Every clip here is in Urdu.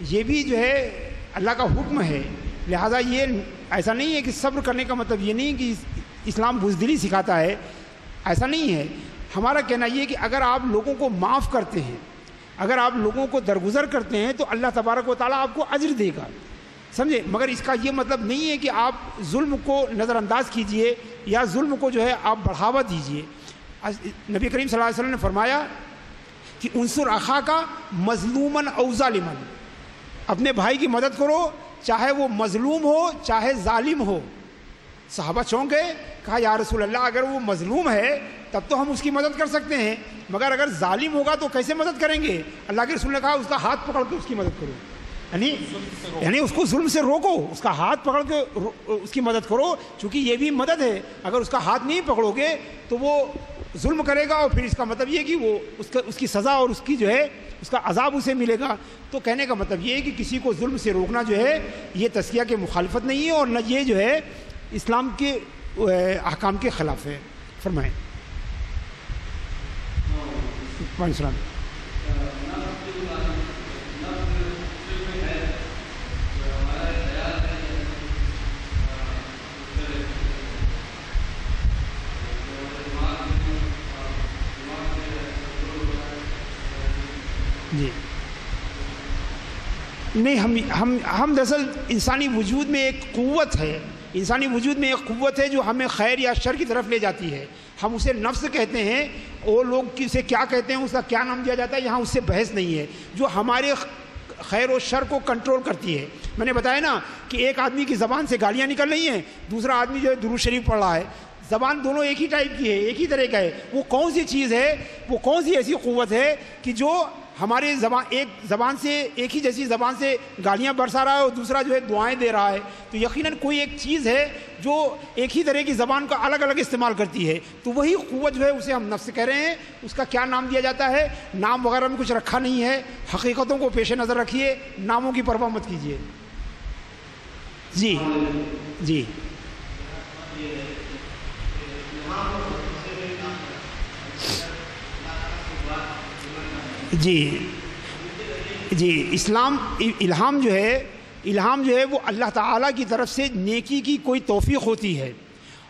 یہ بھی جو ہے اللہ کا حکم ہے. لہٰذا یہ ایسا نہیں ہے کہ صبر کرنے کا مطلب یہ نہیں کہ اسلام بزدلی سکھاتا ہے، ایسا نہیں ہے. ہمارا کہنا یہ ہے کہ اگر آپ لوگوں کو معاف کرتے ہیں، اگر آپ لوگوں کو درگزر کرتے ہیں تو اللہ تبارک و تعالیٰ آپ کو اجر دے گا، سمجھے. مگر اس کا یہ مطلب نہیں ہے کہ آپ ظلم کو نظر انداز کیجئے یا ظلم کو جو ہے آپ بڑھاوا دیجئے. نبی کریم صلی اللہ علیہ وسلم نے فرمایا کہ انصر اخاک مظلوما او ظالما، اپنے بھائی کی مدد کرو چاہے وہ مظلوم ہو چاہے ظالم ہو. صحابہ چونک گئے، کہا یا رسول اللہ اگر وہ مظلوم ہے تب تو ہم اس کی مدد کر سکتے ہیں، مگر اگر ظالم ہوگا تو کیسے مدد کریں گے؟ اللہ کے رسول نے کہا اس کا ہاتھ پکڑ کے اس کی مدد کرو، یعنی اس کو ظلم سے روکو، اس کا ہاتھ پکڑ کے اس کی مدد کرو، چونکہ یہ بھی مدد ہے. اگر اس کا ہاتھ نہیں پکڑو گے تو وہ ظلم کرے گا، اور پھر اس کا مطلب یہ کہ وہ اس کی سزا اور اس کی جو ہے اس کا عذاب اسے ملے گا. تو کہنے کا مطلب یہ ہے کہ کسی کو ظلم سے روکنا جو ہے یہ تزکیہ کے مخالفت نہیں ہے، اور نہ یہ جو ہے اسلام کے احکام کے خلاف ہے. فرمائیں. وعلیکم السلام. جی نہیں، ہم دراصل انسانی وجود میں ایک قوت ہے، انسانی وجود میں ایک قوت ہے جو ہمیں خیر یا شر کی طرف لے جاتی ہے. ہم اسے نفس کہتے ہیں، وہ لوگ اسے کیا کہتے ہیں، اس کا کیا نام دیا جاتا ہے، یہاں اس سے بحث نہیں ہے. جو ہمارے خیر و شر کو کنٹرول کرتی ہے. میں نے بتایا نا کہ ایک آدمی کی زبان سے گالیاں نکل رہی ہیں، دوسرا آدمی جو ہے درود شریف پڑھ رہا ہے، زبان دونوں ایک ہی ٹائپ کی ہے، ایک ہی طرح کا ہے. وہ کون سی چیز ہے، وہ کون سی ایسی قوت ہے کہ جو ہمارے زبان سے ایک ہی جیسی زبان سے گالیاں برسا رہا ہے اور دوسرا جو ہے دعائیں دے رہا ہے؟ تو یقیناً کوئی ایک چیز ہے جو ایک ہی طرح کی زبان کا الگ الگ استعمال کرتی ہے. تو وہی قوت جو ہے اسے ہم نفس کہہ رہے ہیں. اس کا کیا نام دیا جاتا ہے؟ نام وغیرہ میں کچھ رکھا نہیں ہے. حقیقتوں کو پیش نظر رکھیے، ناموں کی پرواہ مت کیجیے. جی جی جی الہام جو ہے وہ اللہ تعالیٰ کی طرف سے نیکی کی کوئی توفیق ہوتی ہے،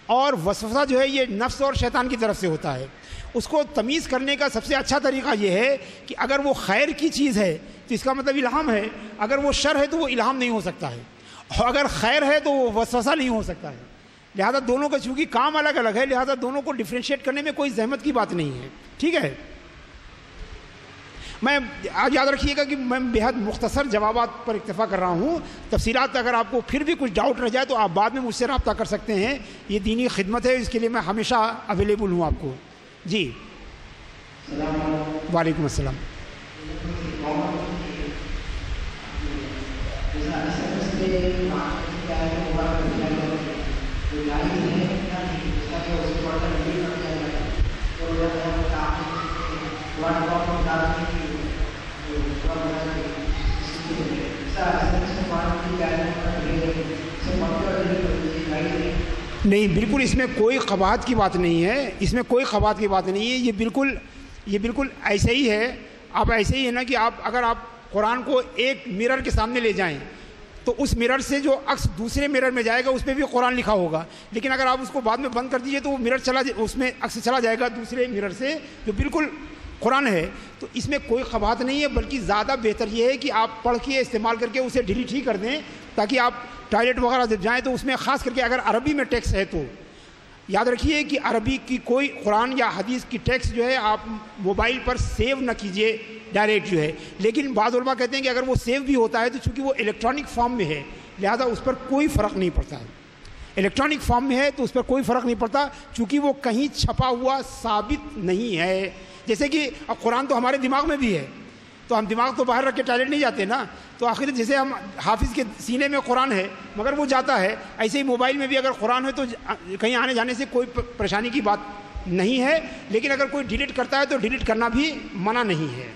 اور وسوسہ جو ہے یہ نفس اور شیطان کی طرف سے ہوتا ہے. اس کو تمیز کرنے کا سب سے اچھا طریقہ یہ ہے کہ اگر وہ خیر کی چیز ہے تو اس کا مطلب الہام ہے، اگر وہ شر ہے تو وہ الہام نہیں ہو سکتا ہے، اور اگر خیر ہے تو وہ وسوسہ نہیں ہو سکتا ہے. لہذا دونوں کا چونکہ کام الگ الگ ہے، لہذا دونوں کو ڈفرینشیٹ کرنے میں کوئی زحمت کی بات نہیں ہے. ٹھیک ہے. میں آج یاد رکھیے گا کہ میں بہت مختصر جوابات پر اکتفا کر رہا ہوں. تفصیلات اگر آپ کو پھر بھی کچھ ڈاؤٹ رہ جائے تو آپ بعد میں مجھ سے رابطہ کر سکتے ہیں. یہ دینی خدمت ہے، اس کے لیے میں ہمیشہ اویلیبل ہوں آپ کو. جی وعلیکم السلام. نہیں، بالکل اس میں کوئی قباحت کی بات نہیں ہے، اس میں کوئی قباحت کی بات نہیں ہے. یہ بالکل ایسے ہی ہے. آپ ایسے ہی ہے نا کہ اگر آپ قرآن کو ایک مرر کے سامنے لے جائیں تو اس مرر سے جو عکس دوسرے مرر میں جائے گا اس پہ بھی قرآن لکھا ہوگا، لیکن اگر آپ اس کو بعد میں بند کر دیجئے تو وہ مرر اس میں عکس چلا جائے گا دوسرے مرر سے جو بالکل قرآن ہے. تو اس میں کوئی قباحت نہیں ہے، بلکہ زیادہ بہتر یہ ہے کہ آپ پڑھ کے استعمال کر کے اسے ڈیلیٹ ہی کر دیں، تاکہ آپ ٹوائلٹ وغیرہ جب جائیں تو اس میں خاص کر کے اگر عربی میں ٹیکسٹ ہے تو یاد رکھیے کہ عربی کی کوئی قرآن یا حدیث کی ٹیکسٹ جو ہے آپ موبائل پر سیو نہ کیجئے ڈائریکٹ جو ہے. لیکن بعض علماء کہتے ہیں کہ اگر وہ سیو بھی ہوتا ہے تو چونکہ وہ الیکٹرانک فارم میں ہے لہذا اس پر کوئی فرق نہیں پڑتا ہے. الیکٹرانک فارم میں ہے تو اس پر کوئی فرق نہیں پڑتا، چونکہ وہ کہیں چھپا ہوا ثابت نہیں ہے. جیسے کہ اب قرآن تو ہمارے دماغ میں بھی ہے، تو ہم دماغ تو باہر رکھ کے ٹوائلٹ نہیں جاتے نا. تو آخر جیسے ہم حافظ کے سینے میں قرآن ہے مگر وہ جاتا ہے، ایسے ہی موبائل میں بھی اگر قرآن ہے تو کہیں آنے جانے سے کوئی پریشانی کی بات نہیں ہے. لیکن اگر کوئی ڈیلیٹ کرتا ہے تو ڈیلیٹ کرنا بھی منع نہیں ہے.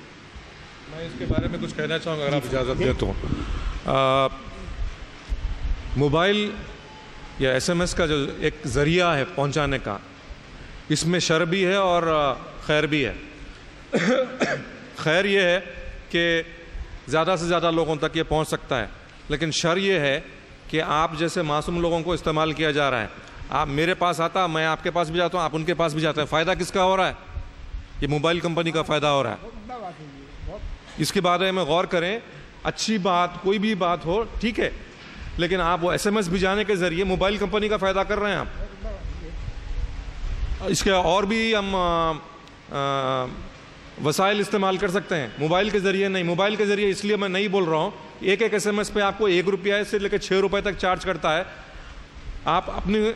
میں اس کے بارے میں کچھ کہنا چاہوں گا اگر آپ اجازت دیں تو. موبائل یا ایس ایم ایس کا جو ایک ذریعہ ہے پہنچانے کا، اس میں شر بھی ہے اور خیر بھی ہے. خیر یہ ہے کہ زیادہ سے زیادہ لوگوں تک یہ پہنچ سکتا ہے. لیکن شر یہ ہے کہ آپ جیسے معصوم لوگوں کو استعمال کیا جا رہا ہے. آپ میرے پاس آتا, میں آپ کے پاس بھی جاتا ہوں, آپ ان کے پاس بھی جاتے ہیں. فائدہ کس کا ہو رہا ہے؟ یہ موبائل کمپنی کا فائدہ ہو رہا ہے. اس کے بارے میں غور کریں. اچھی بات, کوئی بھی بات ہو ٹھیک ہے, لیکن آپ وہ ایس ایم ایس بھیجانے کے ذریعے موبائل کمپنی کا فائدہ کر رہے ہیں آپ. اس کے اور بھی ہم وسائل استعمال کر سکتے ہیں, موبائل کے ذریعے نہیں. موبائل کے ذریعے اس لیے میں نہیں بول رہا ہوں, ایک ایس ایم ایس پہ آپ کو ₹1 سے لے کے ₹6 تک چارج کرتا ہے. آپ اپنی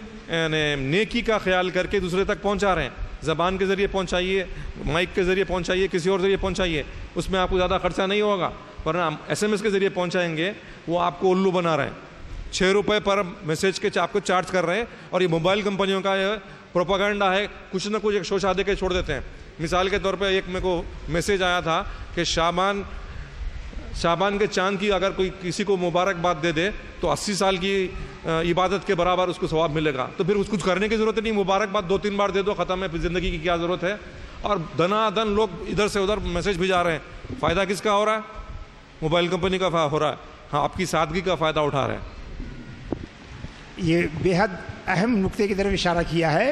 نیکی کا خیال کر کے دوسرے تک پہنچا رہے ہیں. زبان کے ذریعے پہنچائیے, مائک کے ذریعے پہنچائیے, کسی اور ذریعے پہنچائیے, اس میں آپ کو زیادہ خرچہ نہیں ہوگا. ورنہ ایس ایم ایس کے ذریعے پہنچائیں گے, وہ آپ کو الو بنا رہے ہیں. ₹6 پر میسیج کے آپ کو چارج کر رہے ہیں. اور یہ موبائل کمپنیوں کا پروپیگنڈا ہے, کچھ نہ کچھ ایک شوشا دے کے چھوڑ دیتے ہیں. مثال کے طور پہ ایک میرے کو میسیج آیا تھا کہ شعبان کے چاند کی اگر کوئی کسی کو مبارکباد دے دے تو 80 سال کی عبادت کے برابر اس کو ثواب ملے گا. تو پھر اس کچھ کرنے کی ضرورت نہیں, مبارکباد 2-3 بار دے دو, ختم ہے, پھر زندگی کی کیا ضرورت ہے. اور دنا دن لوگ ادھر سے ادھر میسیج بھیجا رہے ہیں. فائدہ کس کا ہو رہا ہے؟ موبائل کمپنی کا ہو رہا ہے. ہاں, آپ کی سادگی کا فائدہ اٹھا رہے ہیں. یہ بے حد اہم نقطے کی طرف اشارہ کیا ہے.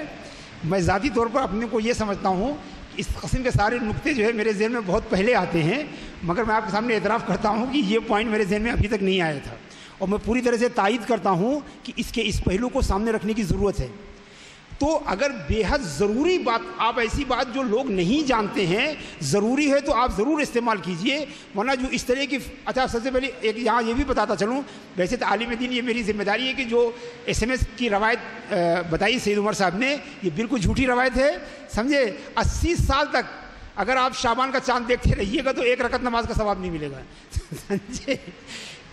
میں ذاتی طور پر اپنے کو یہ سمجھتا ہوں کہ اس قسم کے سارے نقطے جو ہے میرے ذہن میں بہت پہلے آتے ہیں, مگر میں آپ کے سامنے اعتراف کرتا ہوں کہ یہ پوائنٹ میرے ذہن میں ابھی تک نہیں آیا تھا. اور میں پوری طرح سے تائید کرتا ہوں کہ اس پہلو کو سامنے رکھنے کی ضرورت ہے. تو اگر بے حد ضروری بات, آپ ایسی بات جو لوگ نہیں جانتے ہیں ضروری ہے تو آپ ضرور استعمال کیجئے. ورنہ جو اس طرح کی, اچھا سب سے پہلے ایک یہاں یہ بھی بتاتا چلوں, ویسے تعلیم دین یہ میری ذمہ داری ہے کہ جو ایس ایم ایس کی روایت بتائی سید عمر صاحب نے, یہ بالکل جھوٹی روایت ہے, سمجھے. 80 سال تک اگر آپ شعبان کا چاند دیکھتے رہیے گا تو 1 رکعت نماز کا ثواب نہیں ملے گا. سمجھے,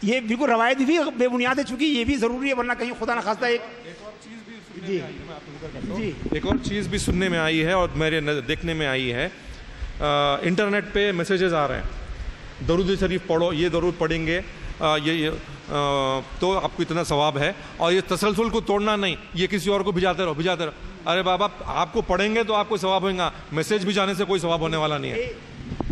یہ بالکل روایت بھی بے بنیاد ہے, چونکہ یہ بھی ضروری ہے, ورنہ کہیں خدا نخواستہ ایک اور چیز بھی سننے میں آئی ہے اور میرے دیکھنے میں آئی ہے. انٹرنیٹ پہ میسیجز آ رہے ہیں, درود شریف پڑھو, یہ درود پڑھیں گے یہ تو آپ کو اتنا ثواب ہے. اور یہ تسلسل کو توڑنا نہیں, یہ کسی اور کو بھیجاتے رہو. ارے بابا, آپ کو پڑھیں گے تو آپ کو ثواب ہوئے گا, میسیج بھیجانے سے کوئی ثواب ہونے والا نہیں ہے.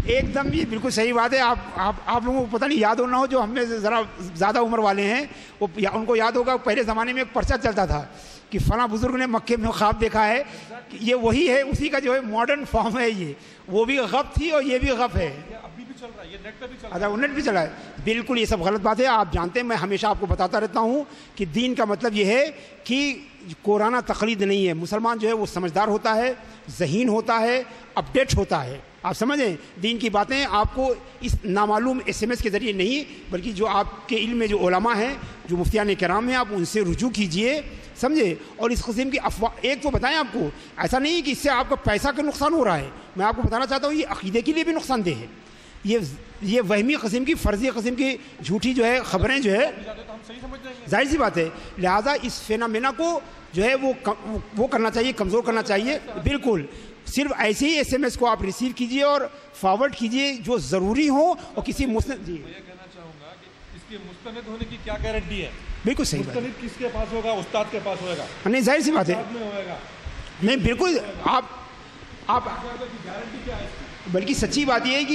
ایک دم یہ بالکل صحیح بات ہے. آپ لوگوں کو پتہ نہیں یاد ہونا ہو, جو ہم میں ذرا زیادہ عمر والے ہیں وہ ان کو یاد ہوگا, پہلے زمانے میں ایک پرچہ چلتا تھا کہ فلاں بزرگ نے مکے میں خواب دیکھا ہے. یہ وہی ہے, اسی کا جو ہے ماڈرن فارم ہے. یہ وہ بھی غب تھی اور یہ بھی غب ہے. اچھا, نیٹ بھی چلا ہے. بالکل یہ سب غلط بات ہے. آپ جانتے ہیں میں ہمیشہ آپ کو بتاتا رہتا ہوں کہ دین کا مطلب یہ ہے کہ قرآن تقلید نہیں ہے. مسلمان جو ہے وہ سمجھدار ہوتا ہے, ذہین ہوتا ہے, اپڈیٹ ہوتا ہے. آپ سمجھیں, دین کی باتیں آپ کو اس نامعلوم ایس ایم ایس کے ذریعے نہیں, بلکہ جو آپ کے علم میں جو علماء ہیں, جو مفتیان کرام ہیں, آپ ان سے رجوع کیجئے, سمجھے. اور اس قسم کی افواہ, ایک تو بتائیں آپ کو, ایسا نہیں کہ اس سے آپ کا پیسہ کا نقصان ہو رہا ہے. میں آپ کو بتانا چاہتا ہوں یہ عقیدے کے لیے بھی نقصان دہ ہے. یہ وہمی قسم کی, فرضی قسم کی جھوٹی جو ہے خبریں جو ہے, ظاہر سی بات ہے. لہٰذا اس فینامینا کو جو ہے وہ کرنا چاہیے, کمزور کرنا چاہیے. بالکل صرف ایسے ہی ایس ایم ایس کو آپ ریسیو کیجئے اور فارورڈ کیجئے جو ضروری ہو, اور کسی مستند. جی, میں یہ کہنا چاہوں گا کہ اس کے مستند ہونے کی کیا گارنٹی ہے؟ بالکل صحیح بات. مستند کس کے پاس ہوگا؟ استاد کے پاس ہوگا. نہیں, ظاہر سی بات ہے. نہیں, بالکل آپ بلکہ سچی بات یہ ہے کہ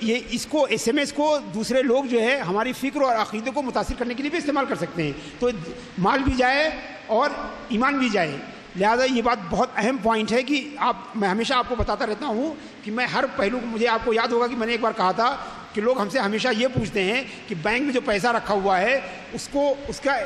یہ اس کو ایس ایم ایس کو دوسرے لوگ جو ہے ہماری فکر اور عقیدے کو متاثر کرنے کے لیے بھی استعمال کر سکتے ہیں, تو مال بھی جائے اور ایمان بھی جائے. لہذا یہ بات بہت اہم پوائنٹ ہے کہ میں ہمیشہ آپ کو بتاتا رہتا ہوں کہ میں ہر پہلو کو, مجھے آپ کو یاد ہوگا کہ میں نے ایک بار کہا تھا کہ لوگ ہم سے ہمیشہ یہ پوچھتے ہیں کہ بینک میں جو پیسہ رکھا ہوا ہے اس کا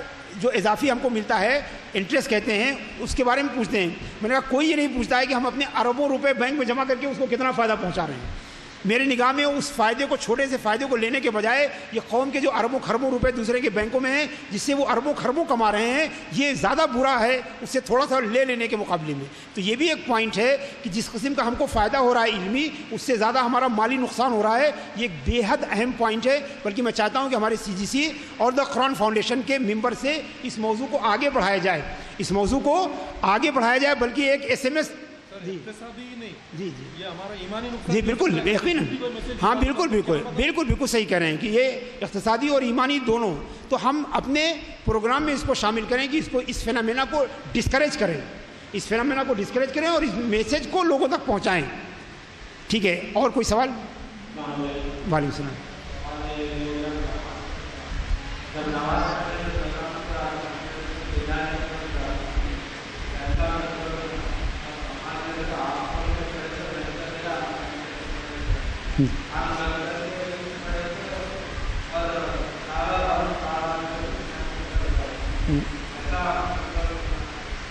جو اضافی ہم کو ملتا ہے, انٹرسٹ کہتے ہیں, اس کے بارے میں پوچھتے ہیں. میں نے کہا کوئی یہ نہیں پوچھتا ہے کہ ہم اپنے اربوں روپے بینک میں جمع کر کے اس کو کتنا فائدہ پہنچا رہے ہیں. میرے نگاہ میں اس فائدے کو, چھوٹے سے فائدے کو لینے کے بجائے یہ قوم کے جو اربوں خربوں روپے دوسرے کے بینکوں میں ہیں, جس سے وہ اربوں خربوں کما رہے ہیں, یہ زیادہ برا ہے اس سے تھوڑا سا لے لینے کے مقابلے میں. تو یہ بھی ایک پوائنٹ ہے کہ جس قسم کا ہم کو فائدہ ہو رہا ہے علمی, اس سے زیادہ ہمارا مالی نقصان ہو رہا ہے. یہ ایک بے حد اہم پوائنٹ ہے. بلکہ میں چاہتا ہوں کہ ہمارے سی جی سی اور دا قرآن فاؤنڈیشن کے ممبر سے اس موضوع کو آگے بڑھایا جائے, بلکہ ایک ایس ایم ایس. جی یہ ہمارا ایمانی نقصان. جی بالکل, یقیناً. ہاں بالکل صحیح کہہ رہے ہیں کہ یہ اقتصادی اور ایمانی دونوں. تو ہم اپنے پروگرام میں اس کو شامل کریں کہ اس فینامینا کو ڈسکریج کریں اور اس میسج کو لوگوں تک پہنچائیں. ٹھیک ہے, اور کوئی سوال؟ وعلیکم السلام.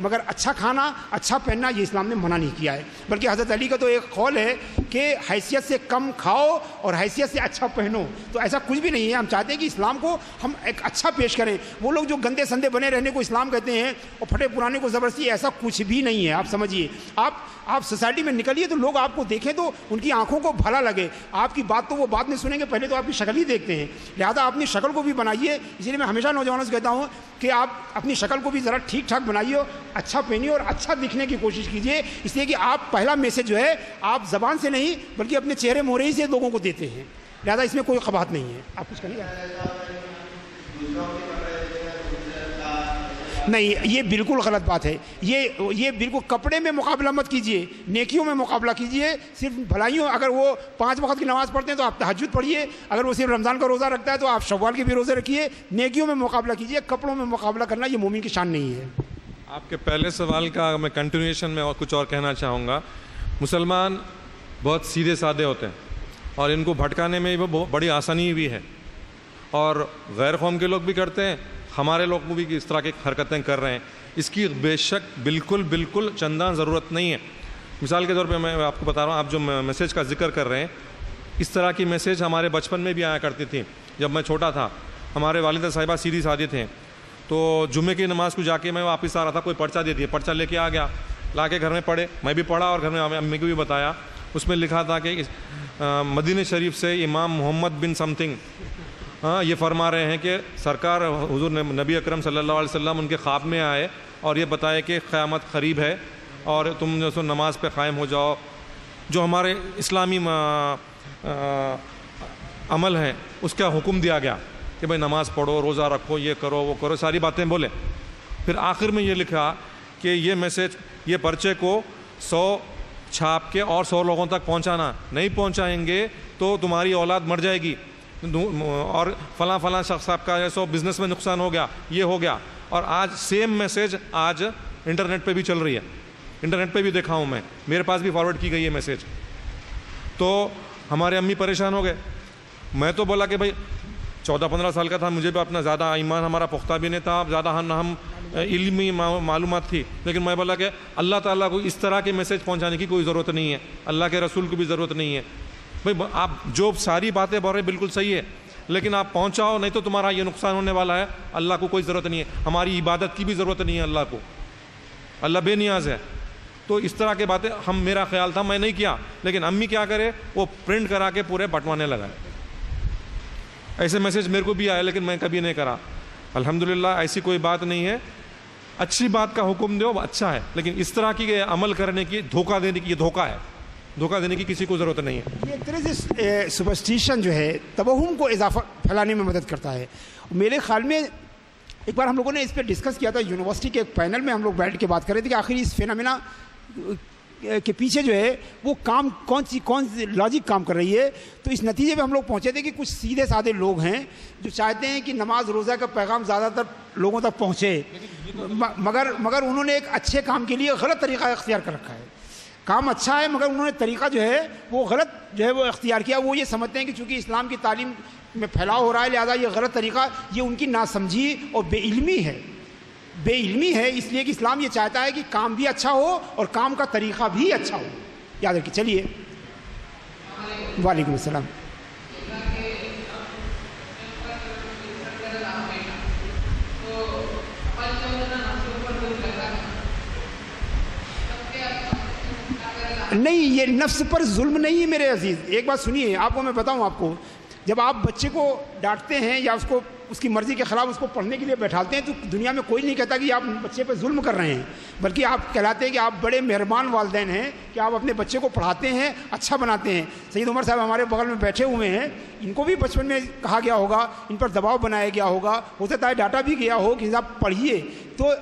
مگر اچھا کھانا اچھا پہننا یہ اسلام نے منع نہیں کیا ہے. بلکہ حضرت علی کا تو ایک قول ہے کہ حیثیت سے کم کھاؤ اور حیثیت سے اچھا پہنو. تو ایسا کچھ بھی نہیں ہے. ہم چاہتے ہیں کہ اسلام کو ہم ایک اچھا پیش کریں. وہ لوگ جو گندے سندے بنے رہنے کو اسلام کہتے ہیں اور پھٹے پرانے کو زبردستی، ایسا کچھ بھی نہیں ہے. آپ سمجھیے، آپ سوسائٹی میں نکلیے تو لوگ آپ کو دیکھیں تو ان کی آنکھوں کو بھلا لگے. آپ کی بات تو وہ بعد میں سنیں گے، پہلے تو آپ کی شکل ہی دیکھتے ہیں. لہٰذا اپنی شکل کو بھی بنائیے. اسی لیے میں ہمیشہ نوجوانوں سے کہتا ہوں کہ آپ اپنی شکل کو بھی ذرا ٹھیک ٹھاک بنائیے، اچھا پہنیے اور اچھا دکھنے کی کوشش کیجیے. اس لیے کہ آپ پہلا میسج جو ہے آپ زبان سے نہیں بلکہ اپنے چہرے مہرے ہی سے لوگوں کو دیتے ہیں. لہٰذا اس میں کوئی قباحت نہیں ہے. آپ کچھ کریے. نہیں، یہ بالکل غلط بات ہے. یہ بالکل کپڑے میں مقابلہ مت کیجیے، نیکیوں میں مقابلہ کیجیے. صرف بھلائیوں، اگر وہ 5 وقت کی نماز پڑھتے ہیں تو آپ تہجد پڑھیے. اگر وہ صرف رمضان کا روزہ رکھتا ہے تو آپ شوال کے بھی روزے رکھیے. نیکیوں میں مقابلہ کیجیے، کپڑوں میں مقابلہ کرنا یہ مومن کی شان نہیں ہے. آپ کے پہلے سوال کا میں کنٹینیوشن میں اور کچھ اور کہنا چاہوں گا. مسلمان بہت سیدھے سادے ہوتے ہیں اور ان کو بھٹکانے میں بڑی آسانی بھی ہے، اور غیر قوم کے لوگ بھی کرتے ہیں، ہمارے لوگ بھی اس طرح کی حرکتیں کر رہے ہیں. اس کی بے شک بالکل چندان ضرورت نہیں ہے. مثال کے طور پہ میں آپ کو بتا رہا ہوں، آپ جو میسیج کا ذکر کر رہے ہیں، اس طرح کی میسیج ہمارے بچپن میں بھی آیا کرتی تھی. جب میں چھوٹا تھا، ہمارے والدہ صاحبہ سیدھی سادے تھے، تو جمعے کی نماز کو جا کے میں واپس آ رہا تھا، کوئی پرچہ دے دیا، پرچہ لے کے آ گیا، لا کے گھر میں پڑھے. میں بھی پڑھا اور گھر میں امی کو بھی بتایا. اس میں لکھا تھا کہ مدینہ شریف سے امام محمد بن سم تھنگ یہ فرما رہے ہیں کہ سرکار حضور نبی اکرم صلی اللہ علیہ وسلم ان کے خواب میں آئے اور یہ بتائے کہ قیامت قریب ہے اور تم جو سو نماز پہ قائم ہو جاؤ. جو ہمارے اسلامی عمل ہیں اس کا حکم دیا گیا کہ بھائی نماز پڑھو، روزہ رکھو، یہ کرو وہ کرو، ساری باتیں بولے. پھر آخر میں یہ لکھا کہ یہ میسیج، یہ پرچے کو 100 چھاپ کے اور 100 لوگوں تک پہنچانا. نہیں پہنچائیں گے تو تمہاری اولاد مر جائے گی، اور فلاں شخص آپ کا سو بزنس میں نقصان ہو گیا، یہ ہو گیا. اور آج سیم میسیج آج انٹرنیٹ پہ بھی چل رہی ہے. انٹرنیٹ پہ بھی دیکھا ہوں میں، میرے پاس بھی فارورڈ کی گئی ہے میسیج. تو ہمارے امی پریشان ہو گئے. میں تو بولا کہ بھائی 14-15 سال کا تھا، مجھے بھی اپنا زیادہ ایمان ہمارا پختہ بھی نہیں تھا، زیادہ ہم علمی معلومات تھی. لیکن میں بولا کہ اللہ تعالیٰ کو اس طرح کے میسیج پہنچانے کی کوئی ضرورت نہیں ہے، اللہ کے رسول کو بھی ضرورت نہیں ہے. بھائی آپ جو ساری باتیں بول رہے ہیں بالکل صحیح ہے، لیکن آپ پہنچاؤ، نہیں تو تمہارا یہ نقصان ہونے والا ہے. اللہ کو کوئی ضرورت نہیں ہے، ہماری عبادت کی بھی ضرورت نہیں ہے اللہ کو. اللہ بے نیاز ہے. تو اس طرح کے باتیں میرا خیال تھا، میں نہیں کیا. لیکن امی کیا کرے، وہ پرنٹ کرا کے پورے بٹوانے لگائے. ایسے میسیج میرے کو بھی آئے لیکن میں کبھی نہیں کرا. الحمدللہ ایسی کوئی بات نہیں ہے. اچھی بات کا حکم دو، اچھا ہے، لیکن اس طرح کی عمل کرنے کی، دھوکہ دینے کی، یہ دھوکہ ہے. دھوکہ دینے کی کسی کو ضرورت نہیں ہے. یہ ایک طرح سے سپرسٹیشن جو ہے توہم کو اضافہ پھیلانے میں مدد کرتا ہے. میرے خیال میں ایک بار ہم لوگوں نے اس پہ ڈسکس کیا تھا یونیورسٹی کے ایک پینل میں. ہم لوگ بیٹھ کے بات کر رہے تھے کہ آخر اس فینامنا کے پیچھے جو ہے وہ کام کون سی لاجک کام کر رہی ہے. تو اس نتیجے پہ ہم لوگ پہنچے تھے کہ کچھ سیدھے سادے لوگ ہیں جو چاہتے ہیں کہ نماز روزہ کا پیغام زیادہ تر لوگوں تک پہنچے، مگر انہوں نے ایک اچھے کام کے لیے غلط طریقہ اختیار کر رکھا ہے. کام اچھا ہے مگر انہوں نے طریقہ جو ہے وہ غلط جو ہے وہ اختیار کیا. وہ یہ سمجھتے ہیں کہ چونکہ اسلام کی تعلیم میں پھیلاؤ ہو رہا ہے لہٰذا یہ غلط طریقہ، یہ ان کی ناسمجھی اور بے علمی ہے. بے علمی ہے اس لیے کہ اسلام یہ چاہتا ہے کہ کام بھی اچھا ہو اور کام کا طریقہ بھی اچھا ہو. یاد رکھیے. چلیے. وعلیکم السلام. نہیں، یہ نفس پر ظلم نہیں ہے میرے عزیز. ایک بات سنیے، آپ کو میں بتاؤں، آپ کو جب آپ بچے کو ڈانٹتے ہیں یا اس کی مرضی کے خلاف اس کو پڑھنے کے لیے بیٹھالتے ہیں تو دنیا میں کوئی نہیں کہتا کہ آپ بچے پہ ظلم کر رہے ہیں، بلکہ آپ کہلاتے ہیں کہ آپ بڑے مہربان والدین ہیں کہ آپ اپنے بچے کو پڑھاتے ہیں، اچھا بناتے ہیں. سید عمر صاحب ہمارے بغل میں بیٹھے ہوئے ہیں، ان کو بھی بچپن میں کہا گیا ہوگا، ان پر دباؤ بنایا گیا ہوگا، ہو سکتا ہے ڈاٹا بھی گیا ہو کہ آپ پڑھیے. تو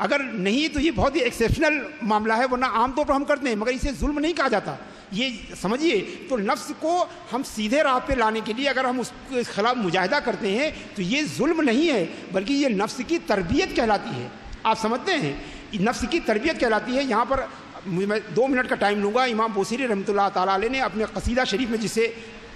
اگر نہیں تو یہ بہت ہی ایکسیپشنل معاملہ ہے، ورنہ عام طور پر ہم کرتے ہیں، مگر اسے ظلم نہیں کہا جاتا. یہ سمجھیے. تو نفس کو ہم سیدھے راہ پہ لانے کے لیے اگر ہم اس کے خلاف مجاہدہ کرتے ہیں تو یہ ظلم نہیں ہے بلکہ یہ نفس کی تربیت کہلاتی ہے. آپ سمجھتے ہیں، نفس کی تربیت کہلاتی ہے. یہاں پر میں 2 منٹ کا ٹائم لوں گا. امام بوصیری رحمۃ اللہ تعالیٰ علیہ نے اپنے قصیدہ شریف میں جسے